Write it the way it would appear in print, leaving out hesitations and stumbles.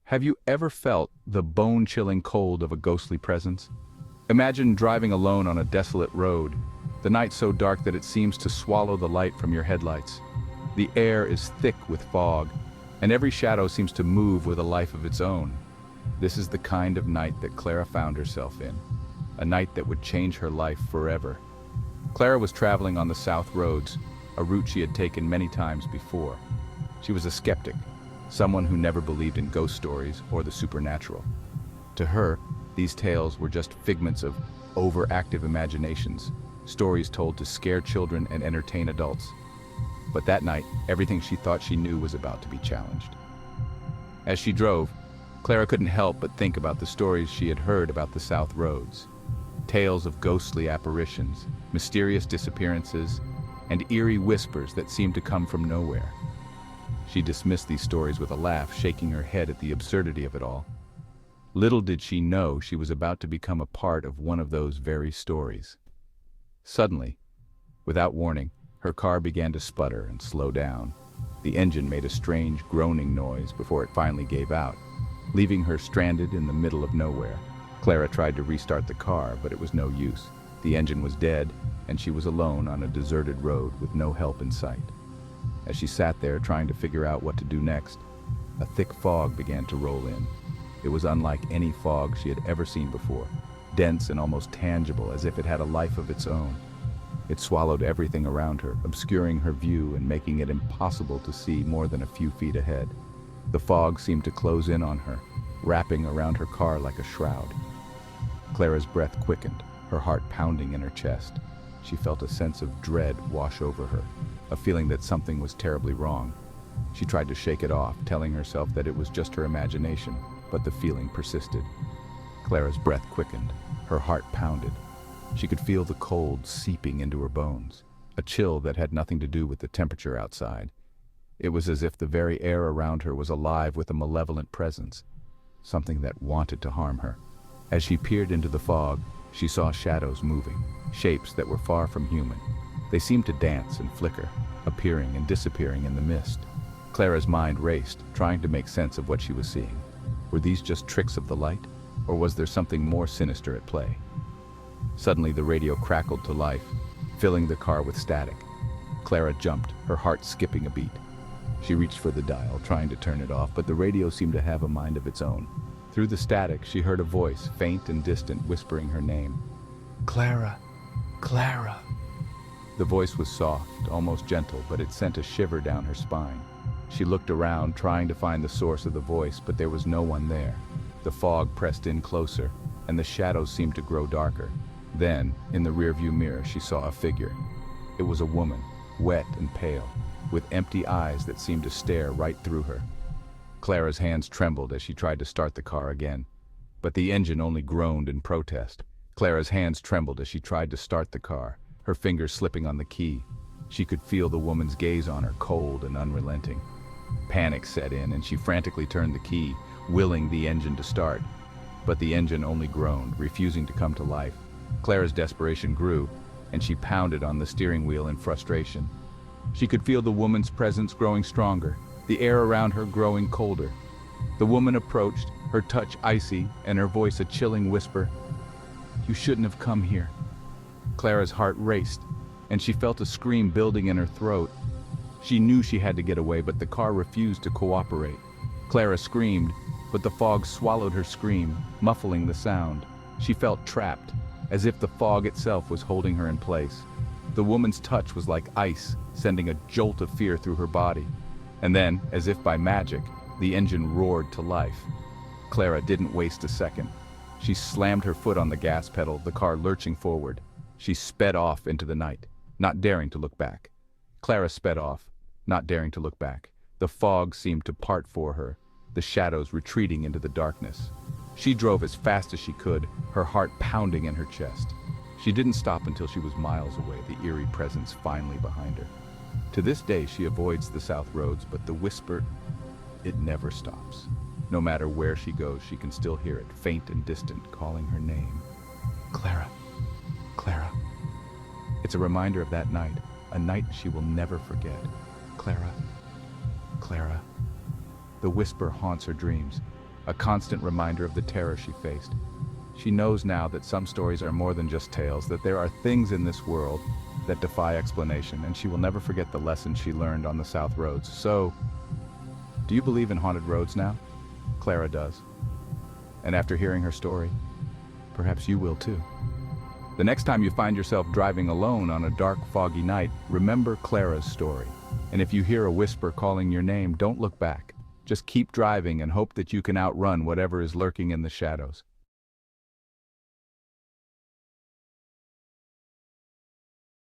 Have you ever felt the bone-chilling cold of a ghostly presence? Imagine driving alone on a desolate road, the night so dark that it seems to swallow the light from your headlights. The air is thick with fog, and every shadow seems to move with a life of its own. This is the kind of night that Clara found herself in, a night that would change her life forever. Clara was traveling on the South Roads, a route she had taken many times before. She was a skeptic, someone who never believed in ghost stories or the supernatural. To her, these tales were just figments of overactive imaginations, stories told to scare children and entertain adults. But that night, everything she thought she knew was about to be challenged. As she drove, Clara couldn't help but think about the stories she had heard about the South Roads. Tales of ghostly apparitions, mysterious disappearances, and eerie whispers that seemed to come from nowhere. She dismissed these stories with a laugh, shaking her head at the absurdity of it all. Little did she know she was about to become a part of one of those very stories. Suddenly, without warning, her car began to sputter and slow down. The engine made a strange groaning noise before it finally gave out, leaving her stranded in the middle of nowhere. Clara tried to restart the car, but it was no use. The engine was dead, and she was alone on a deserted road with no help in sight. As she sat there trying to figure out what to do next, a thick fog began to roll in. It was unlike any fog she had ever seen before, dense and almost tangible, as if it had a life of its own. It swallowed everything around her, obscuring her view and making it impossible to see more than a few feet ahead. The fog seemed to close in on her, wrapping around her car like a shroud. Clara's breath quickened, her heart pounding in her chest. She felt a sense of dread wash over her, a feeling that something was terribly wrong. She tried to shake it off, telling herself that it was just her imagination, but the feeling persisted. Clara's breath quickened, her heart pounded. She could feel the cold seeping into her bones, a chill that had nothing to do with the temperature outside. It was as if the very air around her was alive with a malevolent presence, something that wanted to harm her. As she peered into the fog, she saw shadows moving, shapes that were far from human. They seemed to dance and flicker, appearing and disappearing in the mist. Clara's mind raced, trying to make sense of what she was seeing. Were these just tricks of the light, or was there something more sinister at play? Suddenly the radio crackled to life, filling the car with static. Clara jumped, her heart skipping a beat. She reached for the dial, trying to turn it off, but the radio seemed to have a mind of its own. Through the static, she heard a voice, faint and distant, whispering her name. "Clara! Clara!" The voice was soft, almost gentle, but it sent a shiver down her spine. She looked around, trying to find the source of the voice, but there was no one there. The fog pressed in closer, and the shadows seemed to grow darker. Then, in the rearview mirror, she saw a figure. It was a woman, wet and pale, with empty eyes that seemed to stare right through her. Clara's hands trembled as she tried to start the car again, but the engine only groaned in protest. Clara's hands trembled as she tried to start the car, her fingers slipping on the key. She could feel the woman's gaze on her, cold and unrelenting. Panic set in, and she frantically turned the key, willing the engine to start. But the engine only groaned, refusing to come to life. Clara's desperation grew, and she pounded on the steering wheel in frustration. She could feel the woman's presence growing stronger, the air around her growing colder. The woman approached, her touch icy, and her voice a chilling whisper. "You shouldn't have come here." Clara's heart raced, and she felt a scream building in her throat. She knew she had to get away, but the car refused to cooperate. Clara screamed, but the fog swallowed her scream, muffling the sound. She felt trapped, as if the fog itself was holding her in place. The woman's touch was like ice, sending a jolt of fear through her body. And then, as if by magic, the engine roared to life. Clara didn't waste a second. She slammed her foot on the gas pedal, the car lurching forward. She sped off into the night, not daring to look back. Clara sped off, not daring to look back. The fog seemed to part for her, the shadows retreating into the darkness. She drove as fast as she could, her heart pounding in her chest. She didn't stop until she was miles away, the eerie presence finally behind her. To this day, she avoids the South Roads, but the whisper, it never stops. No matter where she goes, she can still hear it, faint and distant, calling her name. Clara, Clara. It's a reminder of that night, a night she will never forget. Clara, Clara. The whisper haunts her dreams, a constant reminder of the terror she faced. She knows now that some stories are more than just tales, that there are things in this world that defy explanation, and she will never forget the lesson she learned on the South Roads. So, do you believe in haunted roads now? Clara does. And after hearing her story, perhaps you will too. The next time you find yourself driving alone on a dark, foggy night, remember Clara's story. And if you hear a whisper calling your name, don't look back. Just keep driving and hope that you can outrun whatever is lurking in the shadows.